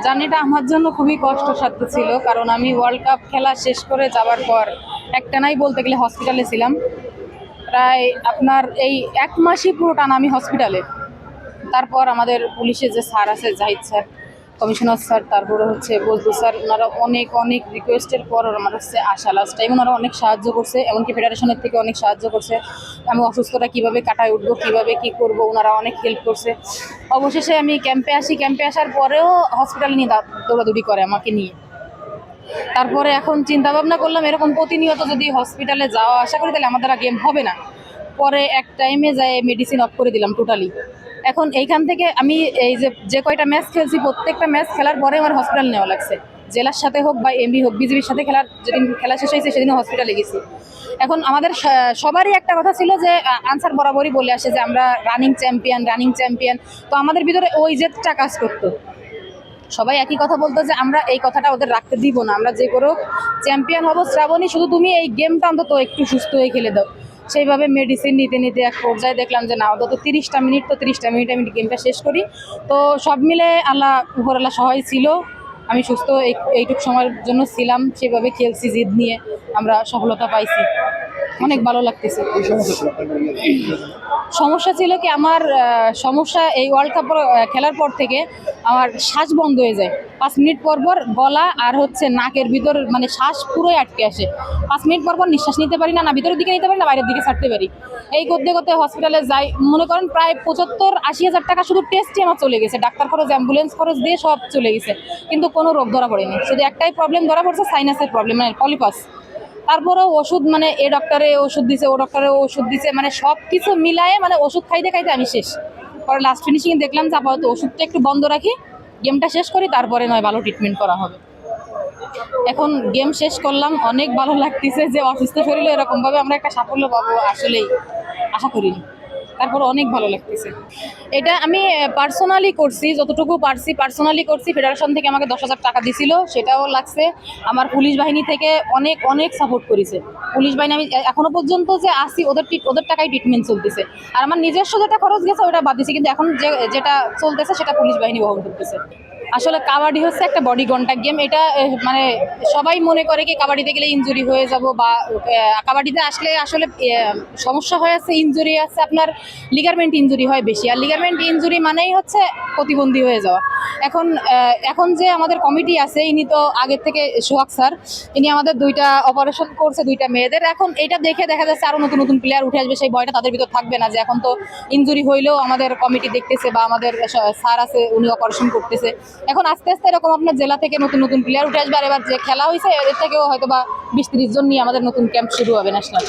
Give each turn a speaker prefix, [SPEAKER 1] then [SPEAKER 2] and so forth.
[SPEAKER 1] জার্নিটা আমার জন্য খুবই কষ্টসাধ্য ছিল, কারণ আমি ওয়ার্ল্ড কাপ খেলা শেষ করে যাওয়ার পর একটানাই বলতে গেলে হসপিটালে ছিলাম। প্রায় আপনার এই 1 মাসই পুরো টানা আমি হসপিটালে। তারপর আমাদের পুলিশের যে স্যার আছে, জাহিদ স্যার, কমিশনার স্যার, তারপরে হচ্ছে বজলু স্যার, ওনারা অনেক অনেক রিকোয়েস্টের পর আমার হচ্ছে আসা লাস্ট টাইম। ওনারা অনেক সাহায্য করছে, এমনকি ফেডারেশনের থেকে অনেক সাহায্য করছে। আমি অসুস্থতা কীভাবে কাটায় উঠবো, কীভাবে কী করব, ওনারা অনেক হেল্প করছে। অবশেষে আমি ক্যাম্পে আসি। ক্যাম্পে আসার পরেও হসপিটালে নিয়ে দৌড়াদৌড়ি করে আমাকে নিয়ে। তারপরে এখন চিন্তা ভাবনা করলাম, এরকম প্রতিনিয়ত যদি হসপিটালে যাওয়া আসা করি তাহলে আমার দ্বারা গেম হবে না। পরে এক টাইমে যাই মেডিসিন অফ করে দিলাম টোটালি। এখন এইখান থেকে আমি এই যে কয়টা ম্যাচ খেলছি, প্রত্যেকটা ম্যাচ খেলার পরে আমার হসপিটাল নেওয়া লাগছে। জেলার সাথে হোক বা এমবি হোক, বিজিবির সাথে যেদিন খেলা শেষ হয়েছে সেদিনও হসপিটালে গেছি। এখন আমাদের সবারই একটা কথা ছিল যে আনসার বরাবরই বলে আসে যে আমরা রানিং চ্যাম্পিয়ন। তো আমাদের ভিতরে ওই জেদটা কাজ করতো। সবাই একই কথা বলতো যে আমরা এই কথাটা ওদের রাখতে দিব না, আমরা যে করো চ্যাম্পিয়ন হবো। শ্রাবণী, শুধু তুমি এই গেমটা অন্তত একটু সুস্থ হয়ে খেলে দাও। সেইভাবে মেডিসিন নিতে নিতে এক পর্যায়ে দেখলাম যে না, অন্তত 30টা মিনিট আমি গেমটা শেষ করি। তো সব মিলে উপরআল্লাহ সহায় ছিল। আমি সুস্থ এইটুক সময়ের জন্য ছিলাম, সেভাবে খেলছি, জিদ নিয়ে আমরা সফলতা পাইছি। অনেক ভালো লাগতেছে। সমস্যা ছিল কি, আমার সমস্যা এই ওয়ার্ল্ড কাপ খেলার পর থেকে আমার শ্বাস বন্ধ হয়ে যায়। 5 মিনিট পর পর গলা আর হচ্ছে নাকের ভিতর মানে শ্বাস পুরোই আটকে আসে। 5 মিনিট পর পর নিঃশ্বাস নিতে পারি না, ভিতরের দিকে নিতে পারি না, বাইরের দিকে ছাড়তে পারি। এই করতে করতে হসপিটালে যাই, মনে করেন প্রায় 75-80 হাজার টাকা শুধু টেস্টই আমার চলে গেছে। ডাক্তার খরচ, অ্যাম্বুলেন্স খরচ দিয়ে সব চলে গেছে, কিন্তু কোনো রোগ ধরা পড়েনি। শুধু একটাই প্রবলেম ধরা পড়ছে, সাইনাসের প্রবলেম, মানে পলিপাস। তারপরেও ওষুধ, মানে এ ডক্টরে ওষুধ দিছে, ও ডক্টরে ওষুধ দিছে, মানে সব কিছু মিলায়ে মানে ওষুধ খাইতে খাইতে আমি শেষ। পরে লাস্ট ফিনিশিং দেখলাম যে আপাতত ওষুধটা একটু বন্ধ রাখি, গেমটা শেষ করি, তারপরে নয় ভালো ট্রিটমেন্ট করা হবে। এখন গেম শেষ করলাম, অনেক ভালো লাগতেছে যে অসুস্থ শরীরে এরকমভাবে আমরা একটা সাফল্য পাবো, আসলেই আশা করিনি। তারপর অনেক ভালো লাগতেছে। এটা আমি পার্সোনালি করছি, যতটুকু পারছি পার্সোনালি করছি। ফেডারেশন থেকে আমাকে 10,000 টাকা দিছিল, সেটাও লাগছে। আমার পুলিশ বাহিনী থেকে অনেক অনেক সাপোর্ট করেছে। পুলিশ বাহিনী আমি এখনো পর্যন্ত যে আসি, ওদের টাকায় ট্রিটমেন্ট চলতেছে। আর আমার নিজস্ব যেটা খরচ গেছে ওটা বাদ দিছি, কিন্তু এখন যেটা চলতেছে সেটা পুলিশ বাহিনী বহন করতেছে। আসলে কাবাডি হচ্ছে একটা বডি কন্ট্যাক্ট গেম। এটা মানে সবাই মনে করে কি কাবাডিতে গেলে ইনজুরি হয়ে যাব, বা কাবাডিতে আসলে আসলে সমস্যা হয়ে আছে, ইনজুরি আছে, আপনার লিগারমেন্ট ইনজুরি হয় বেশি। আর লিগারমেন্ট ইনজুরি মানেই হচ্ছে প্রতিবন্ধী হয়ে যাওয়া। এখন যে আমাদের কমিটি আছে, ইনি তো আগের থেকে সোহাগ স্যার, ইনি আমাদের 2টা অপারেশন করছে, 2টা মেয়েদের। এখন এটা দেখে দেখা যাচ্ছে আরও নতুন নতুন প্লেয়ার উঠে আসবে, সেই ভয়টা তাদের ভিতর থাকবে না যে এখন তো ইনজুরি হইলেও আমাদের কমিটি দেখতেছে বা আমাদের স্যার আছে, উনি অপারেশন করতেছে। এখন আস্তে আস্তে এরকম আপনার জেলা থেকে নতুন নতুন প্লেয়ার উঠে আসবে। আর এবার যে খেলা হয়েছে এদের থেকেও হয়তো বা 20-30 জন নিয়ে আমাদের নতুন ক্যাম্প শুরু হবে ন্যাশনাল।